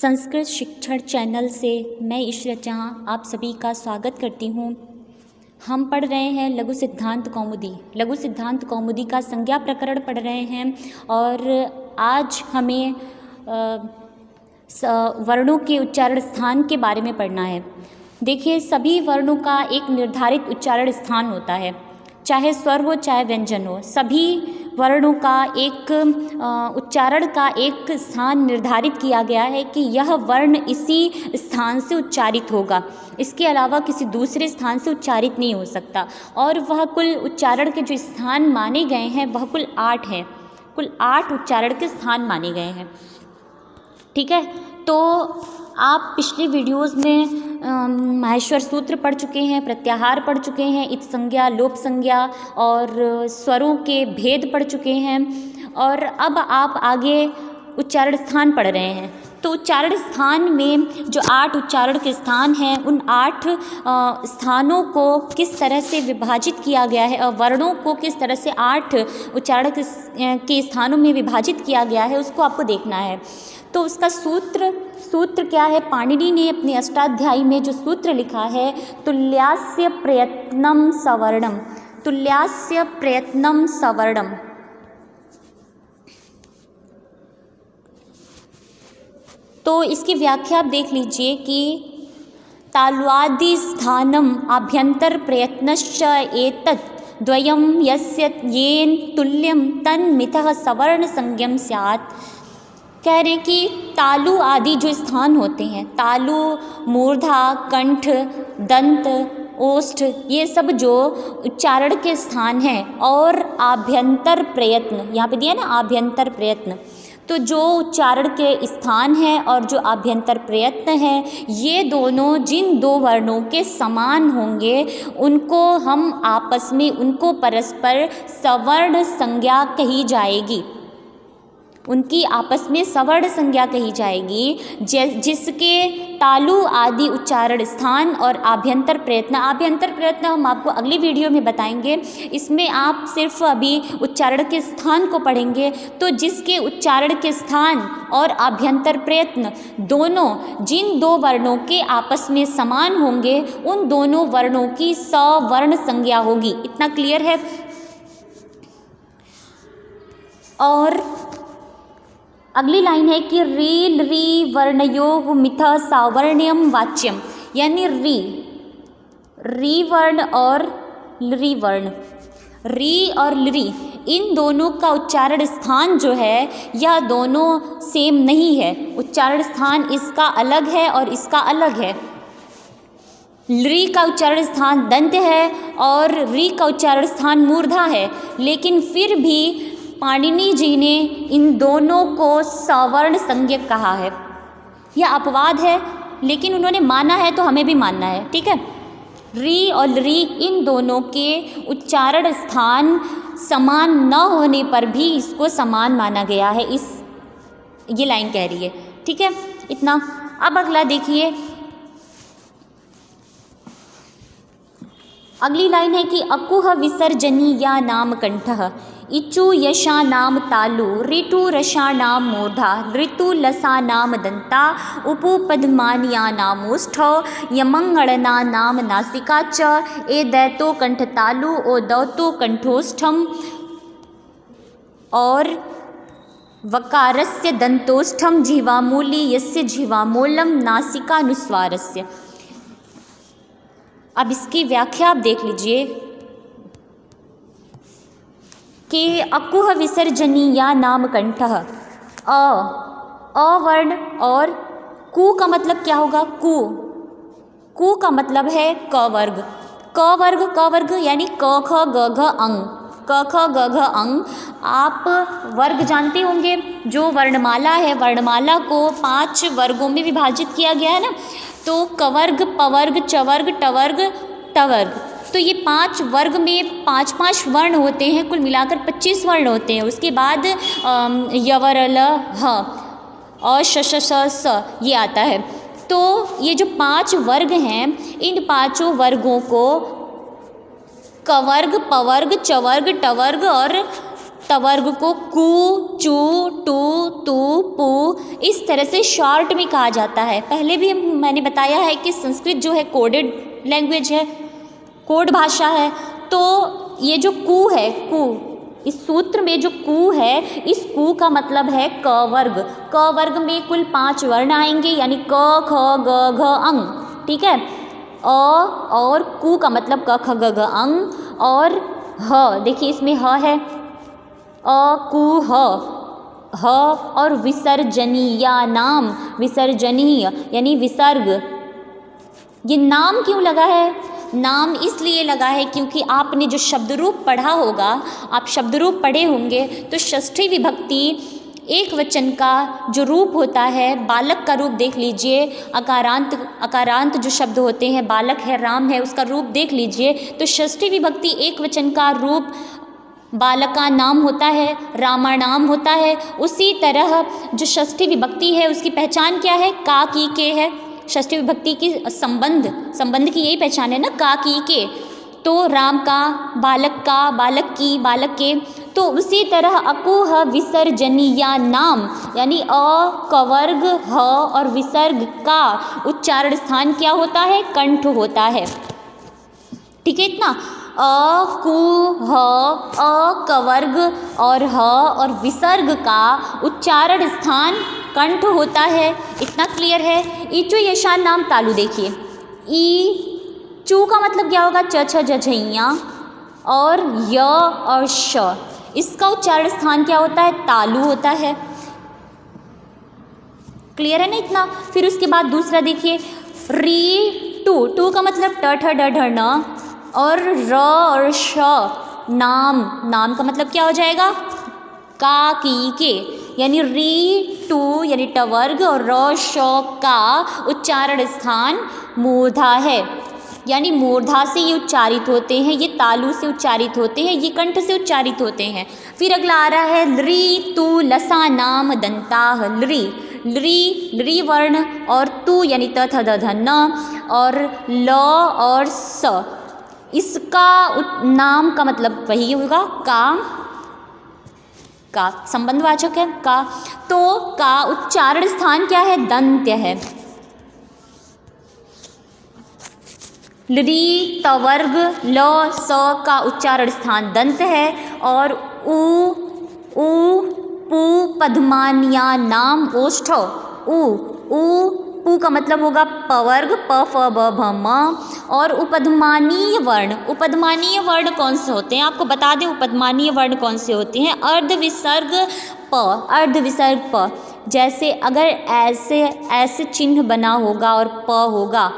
संस्कृत शिक्षण चैनल से मैं ईश्वरी जहाँ आप सभी का स्वागत करती हूँ। हम पढ़ रहे हैं लघु सिद्धांत कौमुदी का संज्ञा प्रकरण पढ़ रहे हैं और आज हमें वर्णों के उच्चारण स्थान के बारे में पढ़ना है। देखिए, सभी वर्णों का एक निर्धारित उच्चारण स्थान होता है, चाहे स्वर हो चाहे व्यंजन हो। सभी वर्णों का एक उच्चारण का एक स्थान निर्धारित किया गया है कि यह वर्ण इसी स्थान से उच्चारित होगा, इसके अलावा किसी दूसरे स्थान से उच्चारित नहीं हो सकता। और वह कुल उच्चारण के जो स्थान माने गए हैं वह कुल 8 हैं। कुल 8 उच्चारण के स्थान माने गए हैं। ठीक है, तो आप पिछले वीडियोज़ में माहेश्वर सूत्र पढ़ चुके हैं, प्रत्याहार पढ़ चुके हैं, इत संज्ञा, लोप संज्ञा और स्वरों के भेद पढ़ चुके हैं और अब आप आगे उच्चारण स्थान पढ़ रहे हैं। तो उच्चारण स्थान में जो 8 उच्चारण के स्थान हैं, उन 8 स्थानों को किस तरह से विभाजित किया गया है और वर्णों को किस तरह से 8 उच्चारण के स्थानों में विभाजित किया गया है, उसको आपको देखना है। तो उसका सूत्र क्या है? पाणिनि ने अपने अष्टाध्यायी में जो सूत्र लिखा है, तुल्यास्य प्रयत्नं सवर्णम, तुल्यास्य प्रयत्नं सवर्णम। तो इसकी व्याख्या आप देख लीजिए कि तालवादि स्थानम आभ्यंतर प्रयत्नश्च एतत् द्वयं यस्य येन तुल्यं तन्मितः सवर्ण संज्ञम स्यात्। कह रहे कि तालु आदि जो स्थान होते हैं, तालु, मूर्धा, कंठ, दंत, ओष्ठ, ये सब जो उच्चारण के स्थान हैं और आभ्यंतर प्रयत्न, यहाँ पे दिया ना आभ्यंतर प्रयत्न, तो जो उच्चारण के स्थान हैं और जो आभ्यंतर प्रयत्न है, ये दोनों जिन 2 वर्णों के समान होंगे उनको हम आपस में, उनको परस्पर सवर्ण संज्ञा कही जाएगी। उनकी आपस में सवर्ण संज्ञा कही जाएगी, जिसके तालु आदि उच्चारण स्थान और आभ्यंतर प्रयत्न हम आपको अगली वीडियो में बताएंगे। इसमें आप सिर्फ अभी उच्चारण के स्थान को पढ़ेंगे। तो जिसके उच्चारण के स्थान और आभ्यंतर प्रयत्न दोनों जिन 2 वर्णों के आपस में समान होंगे, उन दोनों वर्णों की सवर्ण संज्ञा होगी। इतना क्लियर है? और अगली लाइन है कि री री वर्णयोः मिथ सावर्ण्यम वाच्यम, यानी री वर्ण और लृ वर्ण, री और लृ, इन दोनों का उच्चारण स्थान जो है, यह दोनों सेम नहीं है। उच्चारण स्थान इसका अलग है और इसका अलग है। लृ का उच्चारण स्थान दंत है और री का उच्चारण स्थान मूर्धा है, लेकिन फिर भी पाणिनि जी ने इन दोनों को सवर्ण संज्ञक कहा है। यह अपवाद है, लेकिन उन्होंने माना है तो हमें भी मानना है। ठीक है, री और लृ इन दोनों के उच्चारण स्थान समान न होने पर भी इसको समान माना गया है, ये लाइन कह रही है। ठीक है, इतना। अब अगला देखिए, अगली लाइन है कि अकुह विसर्जनी या नाम कंठः, इचु यशा नाम तालु, ऋतु रसा नाम मूर्धा, ऋतु लसा नाम दंता, उपपद्मानिया नाम ओष्ठ, यमंगणना नाम नासिका च, ए दैतो कंठ तालु, ओ दौतो कंठोष्ठम, और वकारस्य दंतोष्ठम जिह्वामूली यस्य जिह्वामूलम नासिकानुस्वारस्य। अब इसकी व्याख्या आप देख लीजिए कि अकुह विसर्जनी या नाम कंठः, अ वर्ण, और कु का मतलब क्या होगा? कु का मतलब है क वर्ग। क वर्ग यानी क ख ग घ अंग, क ख ग घ अंग। आप वर्ग जानते होंगे, जो वर्णमाला है, वर्णमाला को 5 वर्गों में विभाजित किया गया है ना। तो कवर्ग, पवर्ग, चवर्ग, टवर्ग, टवर्ग, तो ये 5 वर्ग में 5-5 वर्ण होते हैं, कुल मिलाकर 25 वर्ण होते हैं। उसके बाद यवर ल ह और श श श स ये आता है। तो ये जो 5 वर्ग हैं, इन 5 वर्गों को कवर्ग, पवर्ग, चवर्ग, टवर्ग और तवर्ग को कू, चू, टू, तू, पू इस तरह से शॉर्ट में कहा जाता है। पहले भी मैंने बताया है कि संस्कृत जो है कोडेड लैंग्वेज है, कोड भाषा है। तो ये जो कू है, कू, इस सूत्र में जो कू है, इस कू का मतलब है क वर्ग। क वर्ग में कुल 5 वर्ण आएंगे, यानी क, ख, ग, घ, अंग। ठीक है, अ और कू का मतलब क, ख, ग, घ, अंग। और ह, देखिए इसमें ह है, अ, कू, ह और विसर्जनीय नाम, विसर्जनीय यानी विसर्ग। ये नाम क्यों लगा है? नाम इसलिए लगा है क्योंकि आपने जो शब्द रूप पढ़ा होगा, आप शब्द रूप पढ़े होंगे, तो षष्ठी विभक्ति एक वचन का जो रूप होता है, बालक का रूप देख लीजिए, अकारांत जो शब्द होते हैं, बालक है, राम है, उसका रूप देख लीजिए। तो षष्ठी विभक्ति एक वचन का रूप बालक का नाम होता है, रामा नाम होता है। उसी तरह जो षष्ठी विभक्ति है उसकी पहचान क्या है? का, की, के है। षष्ठी विभक्ति की संबंध की यही पहचान है ना, का, की, के। तो राम का, बालक का, बालक की, बालक के। तो उसी तरह अकुह विसर्जनीय नाम, यानी अ, कवर्ग, ह और विसर्ग का उच्चारण स्थान क्या होता है? कंठ होता है। ठीक है, इतना अ, कु, ह, अ कवर्ग और ह और विसर्ग का उच्चारण स्थान कंठ होता है। इतना क्लियर है। ईचु यशान नाम तालु देखिए, ई चू का मतलब क्या होगा? च, छ, ज, झैया और य और श, इसका उच्चारण स्थान क्या होता है? तालु होता है। क्लियर है ना इतना? फिर उसके बाद दूसरा देखिए, री टू, टू का मतलब ट, ठ, ड, ढ, न और र और श, नाम का मतलब क्या हो जाएगा? का, की, के, यानी री टू यानी टवर्ग और र श का उच्चारण स्थान मूर्धा है, यानी मूर्धा से ये उच्चारित होते हैं, ये तालु से उच्चारित होते हैं, ये कंठ से उच्चारित होते हैं। फिर अगला आ रहा है लृ तु लसा नाम दंताह, लृ वर्ण और तु यानी त, थ, द, ध, न और ल और स, इसका नाम का मतलब वही होगा का संबंधवाचक है का। तो का उच्चारण स्थान क्या है? दंत्य है। लृ तवर्ग ल स का उच्चारण स्थान दंत है और उ पू पद्मानिया नाम ओष्ठ, उ पू का मतलब होगा पवर्ग, प, फ, ब, भ, म और उपधमानीय वर्ण कौन से होते हैं? आपको बता दें उपधमानीय वर्ण कौन से होते हैं? अर्ध विसर्ग प, जैसे अगर ऐसे चिन्ह बना होगा और प होगा,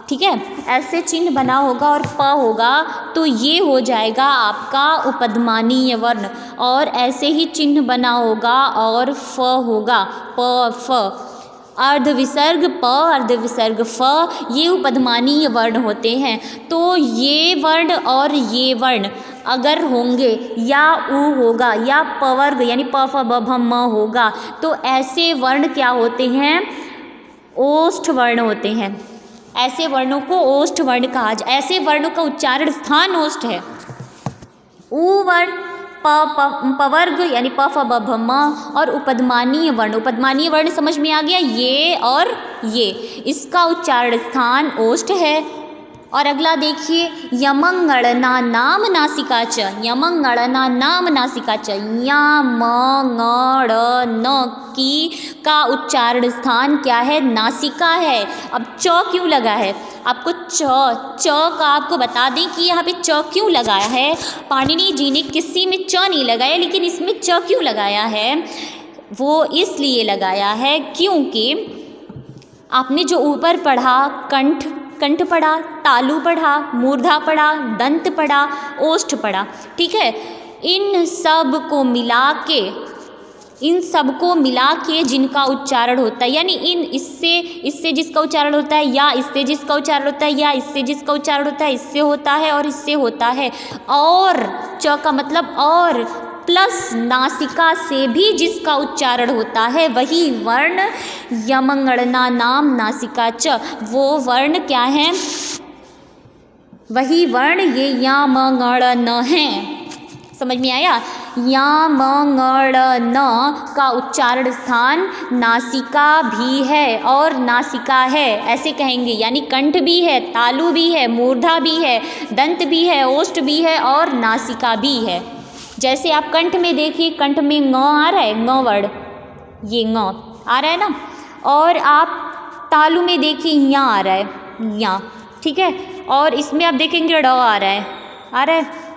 ठीक है, ऐसे चिन्ह बना होगा और प होगा तो ये हो जाएगा आपका उपधमानीय वर्ण, और ऐसे ही चिन्ह बना होगा और फ होगा, प, फ, अर्ध विसर्ग प, अर्ध विसर्ग फ, ये उपधमानीय वर्ण होते हैं। तो ये वर्ण और ये वर्ण अगर होंगे या उ होगा या पवर्ग यानी प, फ, ब, भ, म होगा, तो ऐसे वर्ण क्या होते हैं? ओष्ठ वर्ण होते हैं। ऐसे वर्णों को ओष्ठ वर्ण कहा जाए, ऐसे वर्णों का उच्चारण स्थान ओष्ठ है। उ वर्ण, पवर्ग यानी प, फ, ब, भ, म और उपधमानीय वर्ण समझ में आ गया? ये और ये, इसका उच्चारण स्थान ओष्ठ है। और अगला देखिए, यमंगणना नाम नासिका च, यमंगणना नाम नासिका च, या म ङ ड़ न की का उच्चारण स्थान क्या है? नासिका है। अब च क्यों लगा है? आपको च का आपको बता दें कि यहाँ पे च क्यों लगाया है। पाणिनि जी ने किसी में च नहीं लगाया, लेकिन इसमें च क्यों लगाया है? वो इसलिए लगाया है क्योंकि आपने जो ऊपर पढ़ा, कंठ पढ़ा, तालु पढ़ा, मूर्धा पढ़ा, दंत पढ़ा, ओष्ठ पढ़ा, ठीक है, इन सब को मिला के जिनका उच्चारण होता है, यानी इससे जिसका उच्चारण होता है, या इससे जिसका उच्चारण होता है, या इससे जिसका उच्चारण होता है, इससे होता है और इससे होता है, और च का मतलब और प्लस नासिका से भी जिसका उच्चारण होता है, वही वर्ण यमंगणना नाम नासिका च, वो वर्ण क्या है? वही वर्ण ये या म ङ ण न है। समझ में आया? या म ङ ण न का उच्चारण स्थान नासिका भी है और नासिका है, ऐसे कहेंगे। यानी कंठ भी है, तालु भी है, मूर्धा भी है, दंत भी है, ओष्ठ भी है और नासिका भी है। जैसे आप कंठ में देखिए, कंठ में ङ आ रहा है, ङ वर्ड, ये ङ आ रहा है ना। और आप तालु में देखिए यहाँ आ रहा है, यहाँ, ठीक है। और इसमें आप देखेंगे ड़ आ रहा है,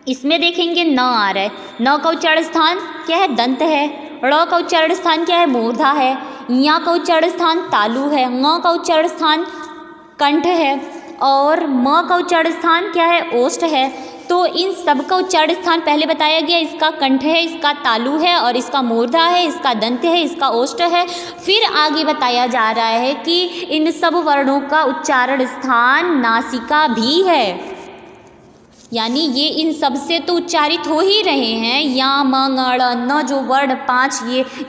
इसमें देखेंगे न आ रहा है। न का उच्चारण स्थान क्या है? दंत है। ड़ का उच्चारण स्थान क्या है? मूर्धा है। या का उच्चारण स्थान तालु है। ङ का उच्चारण स्थान कंठ है और म का उच्चारण स्थान क्या है? ओष्ठ है। तो इन सब का उच्चारण स्थान पहले बताया गया, इसका कंठ है, इसका तालु है और इसका मूर्धा है, इसका दंत है, इसका ओष्ठ है। फिर आगे बताया जा रहा है कि इन सब वर्णों का उच्चारण स्थान नासिका भी है। यानी ये इन सब से तो उच्चारित हो ही रहे हैं। या म ङ ण न जो वर्ण 5,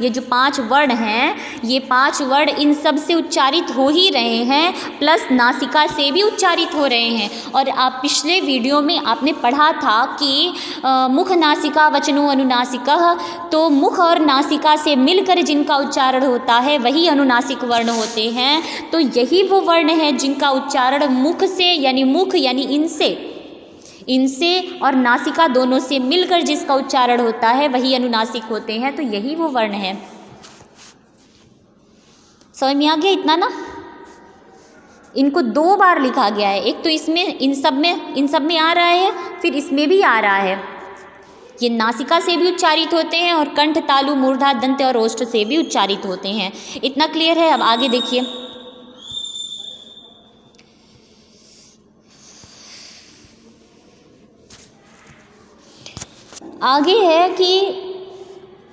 ये जो 5 वर्ण हैं, ये 5 वर्ण इन सब से उच्चारित हो ही रहे हैं, प्लस नासिका से भी उच्चारित हो रहे हैं। और आप पिछले वीडियो में आपने पढ़ा था कि मुख नासिका वचनो अनुनासिकः, तो मुख और नासिका से मिलकर जिनका उच्चारण होता है वही अनुनासिक वर्ण होते हैं। तो यही वो वर्ण है जिनका उच्चारण मुख से, यानी मुख यानी इनसे और नासिका दोनों से मिलकर जिसका उच्चारण होता है वही अनुनासिक होते हैं। तो यही वो वर्ण है। समझ में आ गया इतना ना? इनको 2 बार लिखा गया है, एक तो इसमें इन सब में आ रहा है, फिर इसमें भी आ रहा है। ये नासिका से भी उच्चारित होते हैं और कंठ, तालु, मूर्धा, दंत और ओष्ठ से भी उच्चारित होते हैं। इतना क्लियर है? अब आगे देखिए, आगे है कि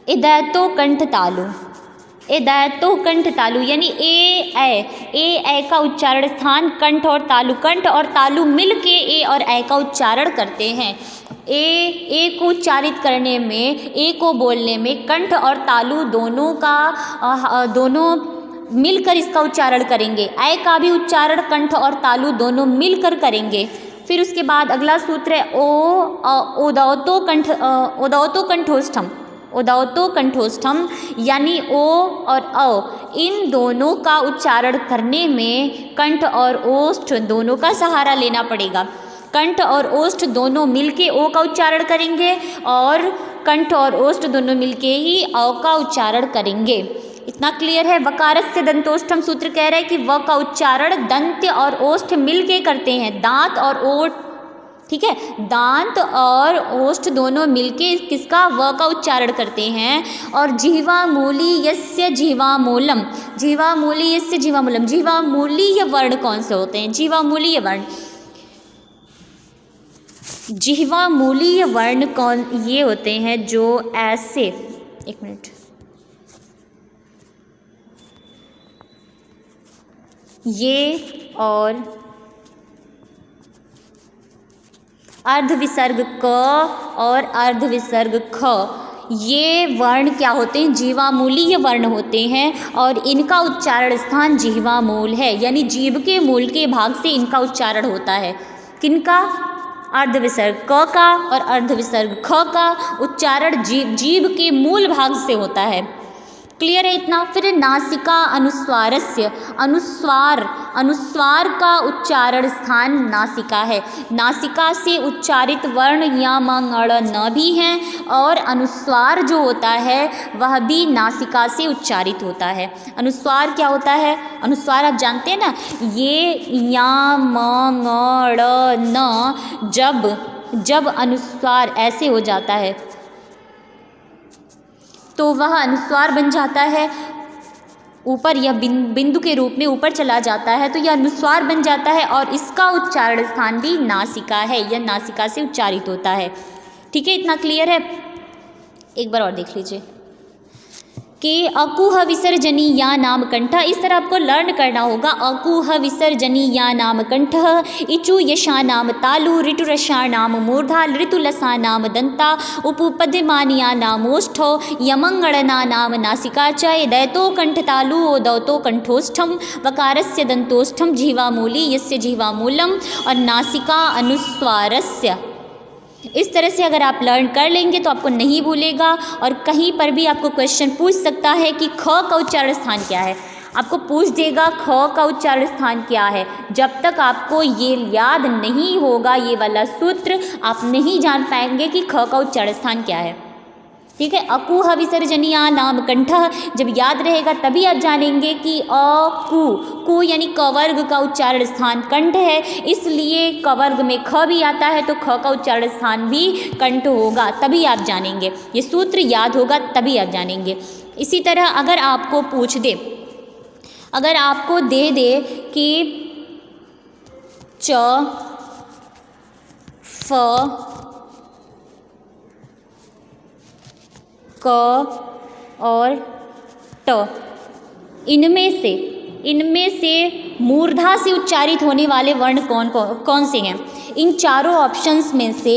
इदैतो कंठ तालु, इदैतो कंठ तालु यानी ए का उच्चारण स्थान कंठ और तालु मिल के ए और ऐ का उच्चारण करते हैं। ए को उच्चारित करने में, ए को बोलने में कंठ और तालु दोनों मिलकर इसका उच्चारण करेंगे। ऐ का भी उच्चारण कंठ और तालु दोनों मिलकर करेंगे। फिर उसके बाद अगला सूत्र है उदौतो कंठोष्ठम, उदौतो कंठोष्ठम यानी ओ और अ इन दोनों का उच्चारण करने में कंठ और ओष्ठ दोनों का सहारा लेना पड़ेगा। कंठ और ओष्ठ दोनों मिलके ओ का उच्चारण करेंगे और कंठ और ओष्ठ दोनों मिलके ही अ का उच्चारण करेंगे। इतना क्लियर है? वकारस्य दंतोष्ठम सूत्र कह रहा है कि व का उच्चारण दंत और ओष्ठ मिलके करते हैं। दांत और ओठ, ठीक है, दांत और ओष्ठ दोनों मिलके किसका? व का उच्चारण करते हैं। और जिह्वामूली यस्य जिह्वामूलम, जिह्वामूली यस्य जिह्वामूलम, जिह्वामूलीय वर्ण कौन से होते हैं? जिह्वामूलीय वर्ण, जिह्वामूलीय वर्ण कौन? ये होते हैं जो ऐसे, एक मिनट, ये और अर्धविसर्ग क और अर्धविसर्ग ख, ये वर्ण क्या होते हैं? जीवामूलीय वर्ण होते हैं और इनका उच्चारण स्थान जिह्वामूल है, यानी जीभ के मूल के भाग से इनका उच्चारण होता है। किनका? अर्धविसर्ग क का और अर्धविसर्ग ख का उच्चारण जीभ के मूल भाग से होता है। क्लियर है इतना? फिर नासिका अनुस्वारस्य, अनुस्वार का उच्चारण स्थान नासिका है। नासिका से उच्चारित वर्ण या म ङ ण न भी हैं और अनुस्वार जो होता है वह भी नासिका से उच्चारित होता है। अनुस्वार क्या होता है? अनुस्वार आप जानते हैं ना, ये या म ङ ण न जब अनुस्वार ऐसे हो जाता है तो वह अनुस्वार बन जाता है, ऊपर यह बिंदु के रूप में ऊपर चला जाता है, तो यह अनुस्वार बन जाता है और इसका उच्चारण स्थान भी नासिका है, यह नासिका से उच्चारित होता है। ठीक है, इतना क्लियर है? एक बार और देख लीजिए कि अकुह विसर्जनी या नाम कंठ, इस तरह आपको लर्न करना होगा। अकुह विसर्जनी या नाम कंठ, इचु यशा नाम तालु, ऋतुरसा नाम मूर्धा, ऋतुलसा नाम दंता, उपपद्यमानिया नाम ओष्ठो, यमंगणना नाम नासिका च, दैतो कंठ तालु ओदौतो कंठोष्ठम, वकारस्य दंतोष्ठम, जिह्वामूली यस्य जिह्वामूलम, और नासिका अनुस्वारस्य इस तरह से अगर आप लर्न कर लेंगे तो आपको नहीं भूलेगा। और कहीं पर भी आपको क्वेश्चन पूछ सकता है कि ख का उच्चारण स्थान क्या है, आपको पूछ देगा ख का उच्चारण स्थान क्या है। जब तक आपको ये याद नहीं होगा, ये वाला सूत्र, आप नहीं जान पाएंगे कि ख का उच्चारण स्थान क्या है। ठीक है, अकुह विसर्जनीया नाम कंठः, जब याद रहेगा तभी आप जानेंगे कि कु यानी कवर्ग का उच्चारण स्थान कंठ है, इसलिए कवर्ग में ख भी आता है तो ख का उच्चारण स्थान भी कंठ होगा, तभी आप जानेंगे। ये सूत्र याद होगा तभी आप जानेंगे। इसी तरह अगर आपको पूछ दे, अगर आपको दे कि च फ क और ट, इनमें से मूर्धा से उच्चारित होने वाले वर्ण कौन से हैं? इन चारों ऑप्शंस में से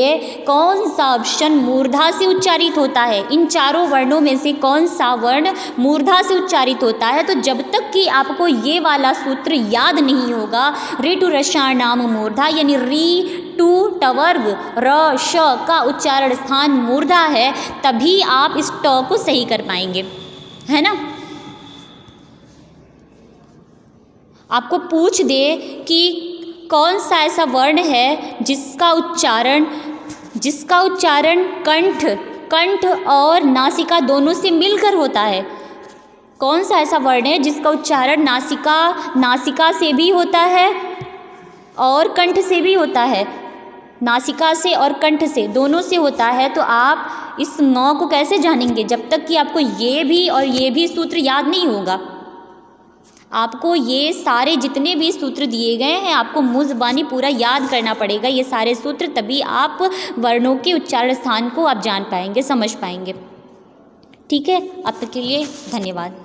कौन सा ऑप्शन मूर्धा से उच्चारित होता है? इन चारों वर्णों में से कौन सा वर्ण मूर्धा से उच्चारित होता है? तो जब तक कि आपको ये वाला सूत्र याद नहीं होगा, रे टू रसाणाम मूर्धा यानी री टू टवर्ग र श का उच्चारण स्थान मूर्धा है, तभी आप इस ट को सही कर पाएंगे, है ना। आपको पूछ दे कि कौन सा ऐसा वर्ण है जिसका उच्चारण कंठ और नासिका दोनों से मिलकर होता है। कौन सा ऐसा वर्ण है जिसका उच्चारण नासिका से भी होता है और कंठ से भी होता है, नासिका से और कंठ से दोनों से होता है। तो आप इस नौ को कैसे जानेंगे जब तक कि आपको ये भी और ये भी सूत्र याद नहीं होगा। आपको ये सारे जितने भी सूत्र दिए गए हैं आपको मुँह ज़बानी पूरा याद करना पड़ेगा ये सारे सूत्र, तभी आप वर्णों के उच्चारण स्थान को आप जान पाएंगे, समझ पाएंगे। ठीक है, अब तक के लिए धन्यवाद।